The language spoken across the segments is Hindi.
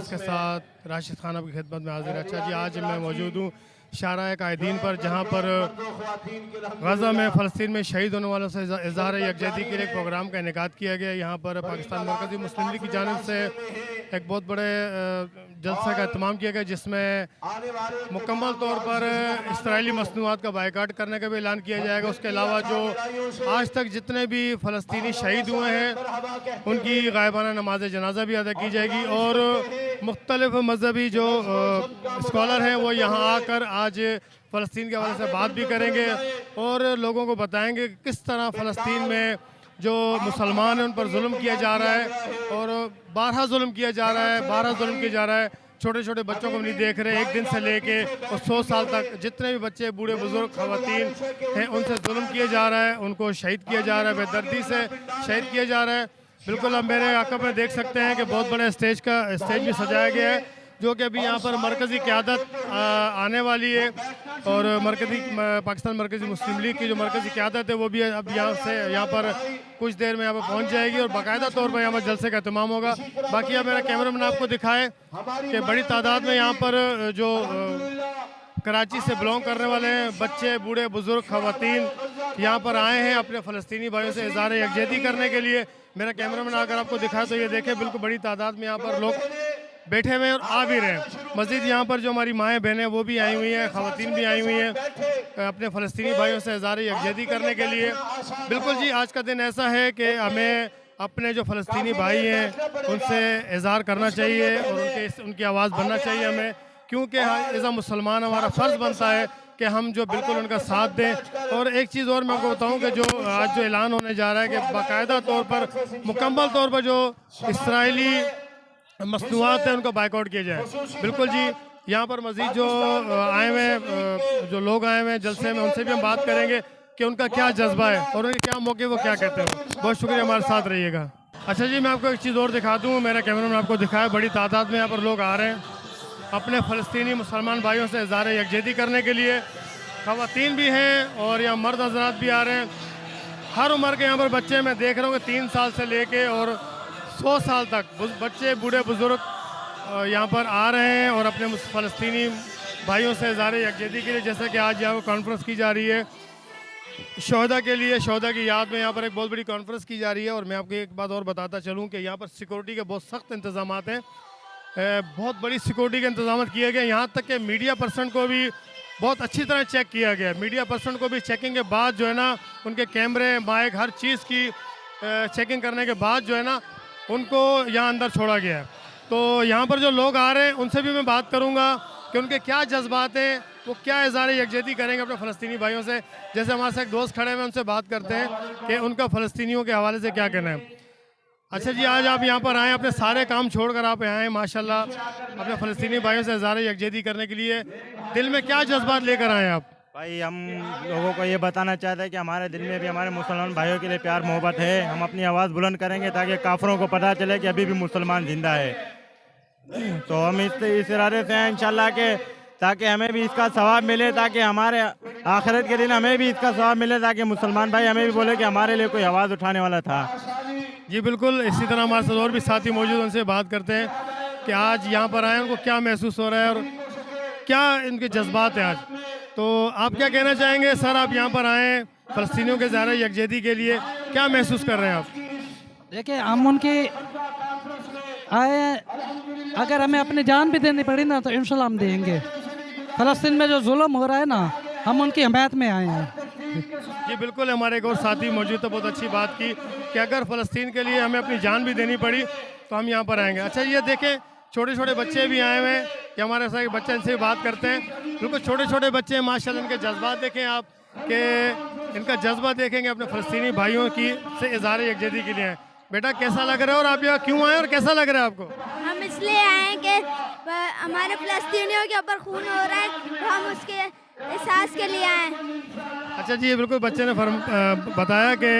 उसके साथ राशिद खान आपकी खिदमत में हाजिर है। अच्छा जी, आज मैं मौजूद हूँ शारा कायदीन पर, जहाँ पर गज़ा में फ़लस्तीन में शहीद होने वालों से इज़हार यकजहती के लिए एक प्रोग्राम का इनेकाद किया गया। यहाँ पर पाकिस्तान मरकज़ी मुस्लिम लीग की जानिब से एक बहुत बड़े जलसे का एहतमाम किया गया, जिसमें मुकम्मल तौर पर इसराइली मसनूआत का बायकाट करने का भी ऐलान किया जाएगा। उसके अलावा जो आज तक जितने भी फ़लस्तीनी शहीद हुए हैं उनकी गायबाना नमाज जनाजा भी अदा की जाएगी, और मुख्तलिफ मजहबी जो स्कॉलर हैं वो यहाँ आकर आज फ़लस्तीन के हवाले से बात भी करेंगे और लोगों को बताएंगे कि किस तरह फ़लस्तीन में जो मुसलमान हैं उन पर जुल्म किया जा रहा है, और बारहा जुल्म किया जा रहा है, बारहा जुल्म किया जा रहा है। छोटे छोटे बच्चों को नहीं देख रहे, 1 दिन से लेके और 100 साल तक जितने भी बच्चे, बूढ़े बुजुर्ग, खवातीन हैं, उनसे जुल्म किया जा रहा है, उनको शहीद किया जा रहा है, बेदर्दी से शहीद किया जा रहा है। बिल्कुल अब मेरे आकब में देख सकते हैं कि बहुत बड़े स्टेज भी सजाया गया है, जो कि अभी यहाँ पर मरकज़ी क़यादत आने वाली है, और पाकिस्तान मरकज़ी मुस्लिम लीग की जो मरकज़ी क़यादत है वो भी अब यहाँ पर कुछ देर में यहाँ पर पहुँच जाएगी और बाकायदा तौर पर यहाँ पर जलसे का एहतमाम होगा। बाकी अब मेरा कैमरामैन आपको दिखाए कि बड़ी तादाद में यहाँ पर जो कराची से बिलोंग करने वाले हैं, बच्चे, बूढ़े बुजुर्ग, खवातीन यहाँ पर आए हैं अपने फ़लस्तीनी भाइयों से इज़हार यकजहती करने के लिए। मेरा कैमरामैन अगर आपको दिखाए तो ये देखें, बिल्कुल बड़ी तादाद में यहाँ पर लोग बैठे हुए हैं और आ भी रहे हैं। मज़ीद यहाँ पर जो हमारी माएँ बहनें वो भी आई हुई हैं, ख़वातीन भी आई हुई हैं अपने फ़लस्तीनी भाइयों से इज़हार यकजहती करने के लिए। बिल्कुल जी, आज का दिन ऐसा है कि हमें अपने जो फ़लस्तीनी भाई हैं उनसे इज़हार करना चाहिए और उनकी आवाज़ बनना चाहिए हमें, क्योंकि एज़ अ मुसलमान हमारा फ़र्ज़ बनता है कि हम जो बिल्कुल उनका साथ दें। और एक चीज़ और मैं आपको बताऊं कि जो आज जो ऐलान होने जा रहा है कि बाकायदा तौर पर, मुकम्मल तौर पर जो इसराइली मसनूआत है उनका बाइकआउट किया जाए। बिल्कुल जी, यहाँ पर मज़ीद जो आए हुए हैं, जो लोग आए हुए हैं जलसे में, उनसे भी हम बात करेंगे कि उनका क्या जज्बा है और उनके क्या मौके, वो क्या कहते हैं। बहुत शुक्रिया, हमारे साथ रहिएगा। अच्छा जी, मैं आपको एक चीज़ और दिखा दूँ, मेरा कैमरामैन आपको दिखाया, बड़ी तादाद में यहाँ पर लोग आ रहे हैं अपने फ़लस्तीनी मुसलमान भाइयों से इज़हार यकजहती करने के लिए। ख़वातीन भी हैं और यहाँ मर्द हज़रात भी आ रहे हैं, हर उम्र के यहाँ पर बच्चे मैं देख रहा हूँ कि 3 साल से लेके और 100 साल तक बच्चे, बूढ़े बुजुर्ग यहाँ पर आ रहे हैं और अपने फ़लस्तीनी भाइयों से इज़हार यकजहती के लिए, जैसा कि आज यहाँ पर कॉन्फ्रेंस की जा रही है शहदा के लिए, शहदा की याद में यहाँ पर एक बहुत बड़ी कॉन्फ्रेंस की जा रही है। और मैं आपको एक बात और बताता चलूँ कि यहाँ पर सिक्योरिटी के बहुत सख्त इंतज़ाम हैं, बहुत बड़ी सिक्योरिटी के इंतज़ाम किए गए। यहाँ तक कि मीडिया पर्सन को भी बहुत अच्छी तरह चेक किया गया। मीडिया पर्सन को भी चेकिंग के बाद जो है ना, उनके कैमरे, माइक, हर चीज़ की चेकिंग करने के बाद जो है ना, उनको यहाँ अंदर छोड़ा गया है। तो यहाँ पर जो लोग आ रहे हैं उनसे भी मैं बात करूँगा कि उनके क्या जज्बात हैं, वो क्या इज़हार यकजहती करेंगे अपने फ़लस्तीनी भाइयों से। जैसे हमारे साथ एक दोस्त खड़े हुए, उनसे बात करते हैं कि उनका फ़लस्तीनियों के हवाले से क्या कहना है। अच्छा जी, आज आप यहाँ पर आए, अपने सारे काम छोड़कर आप यहाँ आए माशाल्लाह, अपने फ़लस्तीनी भाइयों से इज़हार यकजहती करने के लिए। दिल में क्या जज्बात लेकर आए आप? भाई, हम लोगों को ये बताना चाहते हैं कि हमारे दिल में भी हमारे मुसलमान भाइयों के लिए प्यार मोहब्बत है। हम अपनी आवाज़ बुलंद करेंगे ताकि काफिरों को पता चले कि अभी भी मुसलमान जिंदा है। तो हम इस इरादे से हैं इंशाल्लाह के, ताकि हमें भी इसका सवाब मिले, ताकि हमारे आखिरत के दिन हमें भी इसका सवाब मिले, ताकि मुसलमान भाई हमें भी बोले कि हमारे लिए कोई आवाज़ उठाने वाला था। जी बिल्कुल, इसी तरह हमारे साथ और भी साथी मौजूद, उनसे बात करते हैं कि आज यहाँ पर आए, उनको क्या महसूस हो रहा है और क्या इनके जज्बात हैं आज। तो आप क्या कहना चाहेंगे सर? आप यहाँ पर आए फ़लस्तीनियों के इज़हार यकजहती के लिए, क्या महसूस कर रहे हैं आप? देखिए, हम उनकी आए, अगर हमें अपनी जान भी देनी पड़ी ना तो इंशाल्लाह हम देंगे। फ़लस्तीन में जो जुल्म हो रहा है ना, हम उनकी हमायत में आए हैं। जी बिल्कुल, हमारे एक और साथी मौजूद, तो बहुत अच्छी बात की कि अगर फ़लस्तीन के लिए हमें अपनी जान भी देनी पड़ी तो हम यहाँ पर आएंगे। अच्छा, ये देखें, छोटे छोटे बच्चे भी आए हुए हैं कि हमारे साथ बच्चे, इनसे बात करते हैं। बिल्कुल छोटे छोटे बच्चे हैं माशाल्लाह, इनके जज्बात देखें आप कि इनका जज्बा देखेंगे अपने फ़लस्तीनी भाइयों की से इज़हार यकजहती के लिए हैं। बेटा कैसा लग रहा है और आप यहाँ क्यों आए और कैसा लग रहा है आपको? हम इसलिए आए हैं कि हमारे फ़लस्तीनियों के ऊपर खून हो रहा है, तो हम उसके एहसास के लिए आए हैं। अच्छा जी, ये बिल्कुल बच्चे ने बताया कि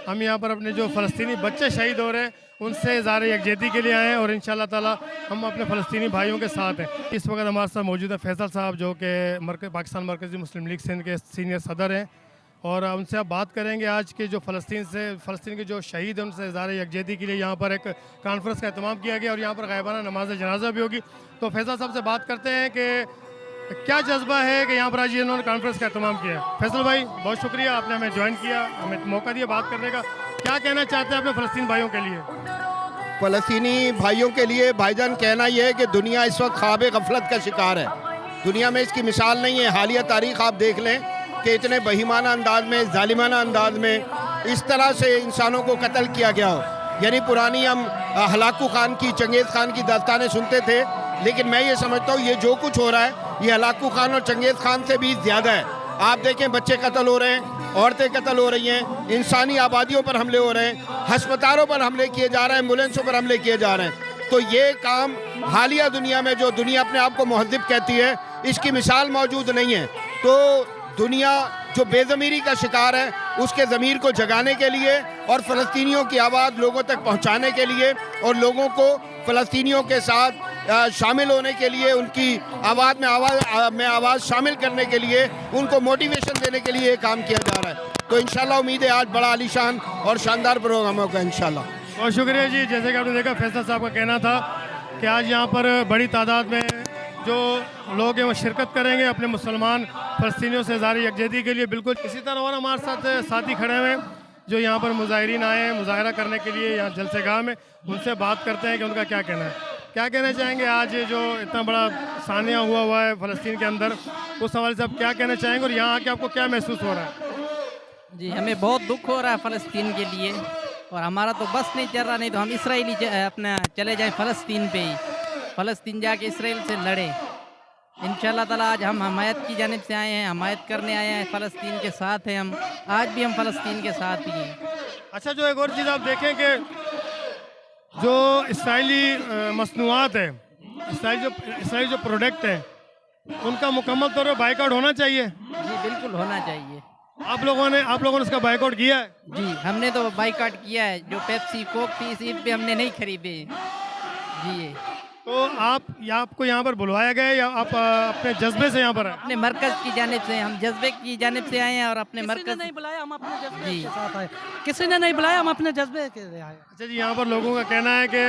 हम यहाँ पर अपने जो फ़लस्तीनी बच्चे शहीद हो रहे हैं उनसे इज़हार यकजहती के लिए आए हैं और इंशाअल्लाह ताला हम अपने फ़लस्तीनी भाइयों के साथ हैं। इस वक्त हमारे साथ मौजूद है फैसल साहब, जो कि पाकिस्तान मरकज़ी मुस्लिम लीग सिंध के सीनियर सदर हैं, और उनसे अब बात करेंगे आज के जो फ़लस्तीन के जो शहीद हैं उनसे इज़हार यकजहती के लिए यहाँ पर एक कॉन्फ्रेंस का एहतमाम किया गया और यहाँ पर गायबाना नमाज जनाजा भी होगी। तो फैसल साहब से बात करते हैं कि क्या जज्बा है कि यहाँ पर आज इन्होंने कॉन्फ्रेंस का एहतमाम किया। फैसल भाई बहुत शुक्रिया, आपने हमें ज्वाइन किया, हमें मौका दिया बात करने का। क्या कहना चाहते हैं अपने फ़लस्तीन भाइयों के लिए? फ़लस्तीनी भाइयों के लिए भाईजान कहना यह है कि दुनिया इस वक्त ख्वाब गफलत का शिकार है। दुनिया में इसकी मिसाल नहीं है। हालिया तारीख आप देख लें कि इतने बहीमाना अंदाज में, जालिमाना अंदाज में इस तरह से इंसानों को कत्ल किया गया हो। यानी पुरानी हम हलाकू खान की, चंगेज़ खान की दास्तानें सुनते थे, लेकिन मैं ये समझता हूँ ये जो कुछ हो रहा है ये हलाकू खान और चंगेज़ खान से भी ज़्यादा है। आप देखें बच्चे कत्ल हो रहे हैं, औरतें कत्ल हो रही हैं, इंसानी आबादियों पर हमले हो रहे हैं, अस्पतालों पर हमले किए जा रहे हैं, एम्बुलेंसों पर हमले किए जा रहे हैं। तो ये काम हालिया दुनिया में, जो दुनिया अपने आप को महज़िब कहती है, इसकी मिसाल मौजूद नहीं है। तो दुनिया जो बेज़मीरी का शिकार है उसके ज़मीर को जगाने के लिए और फ़लस्तीनियों की आवाज़ लोगों तक पहुँचाने के लिए और लोगों को फ़लस्तीनियों के साथ शामिल होने के लिए, उनकी आवाज़ में आवाज़ शामिल करने के लिए, उनको मोटिवेशन देने के लिए ये काम किया जा रहा है। तो इंशाल्लाह उम्मीद है आज बड़ा आलीशान और शानदार प्रोग्राम होगा इंशाल्लाह। बहुत शुक्रिया जी। जैसे कि आपने देखा फैसल साहब का कहना था कि आज यहाँ पर बड़ी तादाद में जो लोग हैं वो शिरकत करेंगे अपने मुसलमान फ़लस्तीनियों से इज़हार यकजहती के लिए। बिल्कुल इसी तरह और हमारे साथ साथी खड़े हुए हैं जो यहाँ पर मुजाहिरीन आए हैं मुजाहरा करने के लिए यहाँ जलसेगाह में। उनसे बात करते हैं कि उनका क्या कहना है। क्या कहना चाहेंगे आज जो इतना बड़ा सानिया हुआ है फ़लस्तीन के अंदर, उस हवाले से आप क्या कहना चाहेंगे और यहाँ आके आपको क्या महसूस हो रहा है? जी, हमें बहुत दुख हो रहा है फ़लस्तीन के लिए, और हमारा तो बस नहीं चल रहा, नहीं तो हम इसराइली अपना चले जाएं फ़लस्तीन पे ही, फ़लस्तीन जाके इसराइल से लड़े। इंशाल्लाह ताला आज हम हमायत की जानिब से आए हैं, हमायत करने आए हैं, फ़लस्तीन के साथ हैं हम, आज भी हम फ़लस्तीन के साथ ही हैं। अच्छा, जो एक और चीज़ आप देखें कि जो इसराइली मसनूआत है, इसराइली जो प्रोडक्ट हैं, उनका मुकम्मल तौर पर बाइकआउट होना चाहिए। जी बिल्कुल होना चाहिए। आप लोगों ने उसका बाइकआउट किया है? जी हमने तो बाइकआउट किया है। जो पेप्सी कोक थी इस ईद पे हमने नहीं खरीदे। जी, तो आपको यहाँ पर बुलवाया गया या आप अपने जज्बे से यहाँ पर आए? अपने मरकज़ की जानिब से, हम जज्बे की जानिब से आए हैं और अपने किसी ने मरकज़ नहीं बुलाया, हम अपने जज्बे जी। के साथ आए। किसी ने नहीं बुलाया, हम अपने जज्बे के लिए आए। अच्छा जी, यहाँ पर लोगों का कहना है कि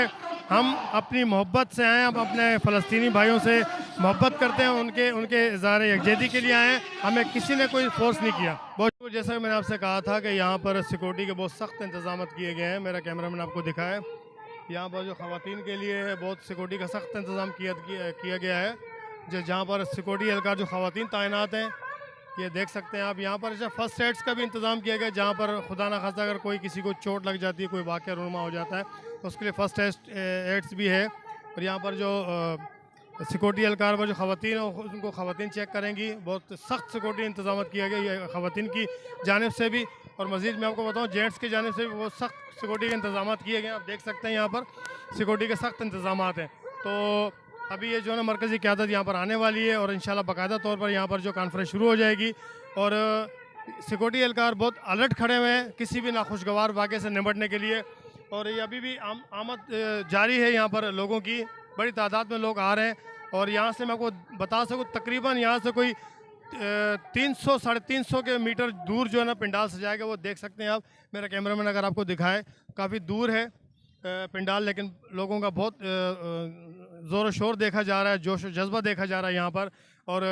हम अपनी मोहब्बत से आए हैं, हम अपने फ़लस्तीनी भाइयों से मोहब्बत करते हैं, उनके इज़हार यकजहती के लिए आए हैं, हमें किसी ने कोई फोर्स नहीं किया। बहुत जैसा कि मैंने आपसे कहा था कि यहाँ पर सिक्योरिटी के बहुत सख्त इंतजाम किए गए हैं। मेरा कैमरामैन आपको दिखाए, यहाँ पर जो ख़वातीन के लिए बहुत सिक्योरिटी का सख्त इंतज़ाम किया गया है। जहाँ पर सिक्योरिटी एहलकार जो ख़वातीन तैनात हैं, ये देख सकते हैं आप। यहाँ पर अच्छा फर्स्ट एड्स का भी इंतज़ाम किया गया, जहाँ पर खुदा न खास्ता अगर कोई किसी को चोट लग जाती है, कोई वाक़या रूनमा हो जाता है, तो उसके लिए फ़र्स्ट एड्स भी है। और यहाँ पर जो सिक्योरिटी एहलकार पर जो ख़वातीन हैं उनको ख़वातीन चेक करेंगी। बहुत सख्त सिक्योरिटी इंतज़ाम किया गया ये ख़वातीन की जानिब से भी, और मज़ीद मैं आपको बताऊँ जेंट्स की जानिब से भी बहुत सख्त सिक्योरिटी के इंतज़ाम किए गए हैं। आप देख सकते हैं यहाँ पर सिक्योरिटी के सख्त इंतज़ाम हैं। तो अभी ये जो है ना मरकज़ी क़यादत यहाँ पर आने वाली है और इंशाल्लाह बाकायदा तौर पर यहाँ पर जो कॉन्फ्रेंस शुरू हो जाएगी। और सिक्योरिटी एहलकार बहुत अलर्ट खड़े हुए हैं किसी भी नाखुशगवार वाक़े से निपटने के लिए। और ये अभी भी आमद जारी है, यहाँ पर लोगों की बड़ी तादाद में लोग आ रहे हैं। और यहाँ से मैं आपको बता सकूँ तकरीबन यहाँ से कोई 300-350 के मीटर दूर जो है ना पंडाल सजाया गया, वो देख सकते हैं आप। मेरा कैमरामैन अगर आपको दिखाए, काफ़ी दूर है पंडाल, लेकिन लोगों का बहुत ज़ोर शोर देखा जा रहा है, जोश व जज्बा देखा जा रहा है यहाँ पर। और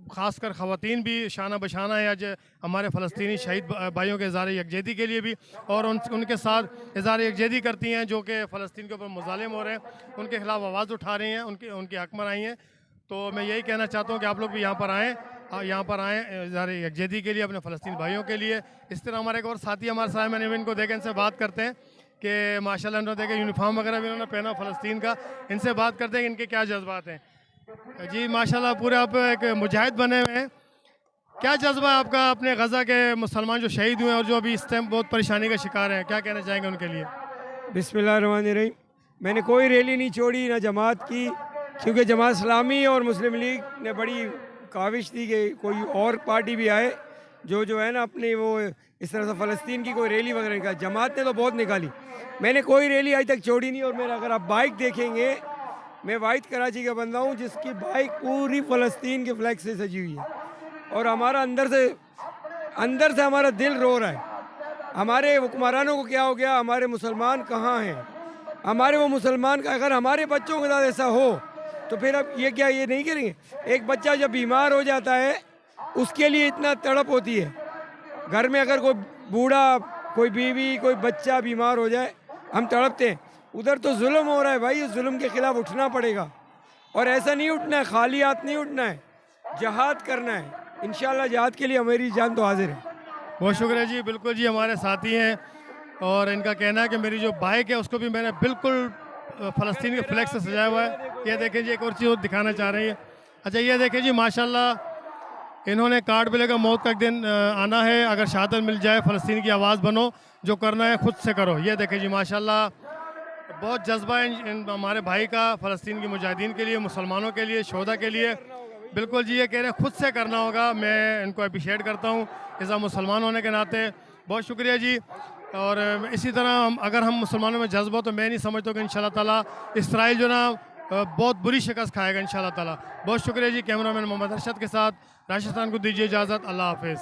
ख़ासकर ख़वातीन भी शाना बशाना है आज हमारे फ़लस्तीनी शहीद भाइयों के इज़हार यकजहती के लिए भी, और उनके साथ इज़हार यकजहती करती हैं जो कि फ़लस्तीन के ऊपर मुज़ालिम हो रहे हैं, उनके ख़िलाफ़ आवाज़ उठा रही हैं, उनके हक़ में आई हैं। तो मैं यही कहना चाहता हूँ कि आप लोग भी यहाँ पर आएँ इज़हार यकजहती के लिए, अपने फ़लस्तीन भाइयों के लिए। इस तरह हमारे एक और साथी हमारे साथ, मैंने इनको देखें, इनसे बात करते हैं कि माशाल्लाह इन्होंने देखे यूनिफॉर्म वगैरह भी इन्होंने पहना फ़लस्तीन का। इनसे बात करते हैं कि इनके क्या जज्बात हैं। जी माशाल्लाह, पूरे आप एक मुजाहिद बने हुए हैं। क्या जज्बा है आपका अपने गज़ा के मुसलमान जो शहीद हुए हैं और जो अभी इस टाइम बहुत परेशानी का शिकार हैं, क्या कहना चाहेंगे उनके लिए? बिस्मिल्लाहिर्रहमानिर्रहीम। मैंने कोई रैली नहीं छोड़ी ना जमात की, क्योंकि जमात इस्लामी और मुस्लिम लीग ने बड़ी काविश थी कि कोई और पार्टी भी आए जो है ना अपनी वो इस तरह से फ़लस्तीन की कोई रैली वगैरह निकाली। जमात ने तो बहुत निकाली, मैंने कोई रैली आज तक छोड़ी नहीं। और मेरा अगर आप बाइक देखेंगे, मैं वाहिद कराची का बंदा हूँ जिसकी बाइक पूरी फ़लस्तीन के फ्लैग से सजी हुई है। और हमारा अंदर से अंदर से हमारा दिल रो रहा है। हमारे हुक्मरानों को क्या हो गया, हमारे मुसलमान कहाँ हैं? हमारे वो मुसलमान का अगर हमारे बच्चों के साथ ऐसा हो तो फिर अब ये क्या ये नहीं करेंगे? एक बच्चा जब बीमार हो जाता है उसके लिए इतना तड़प होती है। घर में अगर कोई बूढ़ा, कोई बीवी, कोई बच्चा बीमार हो जाए हम तड़पते हैं। उधर तो जुल्म हो रहा है भाई, इस जुल्म के खिलाफ उठना पड़ेगा। और ऐसा नहीं उठना है, खाली हाथ नहीं उठना है, जहाद करना है। इंशाल्लाह जहाद के लिए हमारी जान तो हाजिर है। बहुत शुक्रिया जी, बिल्कुल जी, हमारे साथी हैं और इनका कहना है कि मेरी जो बाइक है उसको भी मैंने बिल्कुल फ़लस्तीन के फ्लैग से सजाया हुआ है। ये देखें जी, एक और चीज़ दिखाना चाह रही है। अच्छा ये देखें जी, माशाल्लाह इन्होंने कार्ड भी लेकर मौत का एक दिन आना है, अगर शहादत मिल जाए फ़लस्तीन की आवाज़ बनो, जो करना है खुद से करो। ये देखें जी, माशाल्लाह बहुत जज्बा है हमारे भाई का फ़लस्तीन की मुजाहिदीन के लिए, मुसलमानों के लिए, शोधा के लिए। बिल्कुल जी, ये कह रहे हैं खुद से करना होगा। मैं इनको अप्रिशिएट करता हूँ ऐसा मुसलमान होने के नाते। बहुत शुक्रिया जी। और इसी तरह अगर हम मुसलमानों में जज्बा, तो मैं नहीं समझता कि इंशाल्लाह ताला इसराइल जो ना बहुत बुरी शिकस्त खाएगा इंशाल्लाह ताला। बहुत शुक्रिया जी। कैमरामैन मोहम्मद अरशद के साथ राशिद खान को दीजिए इजाज़त। अल्लाह हाफिज़।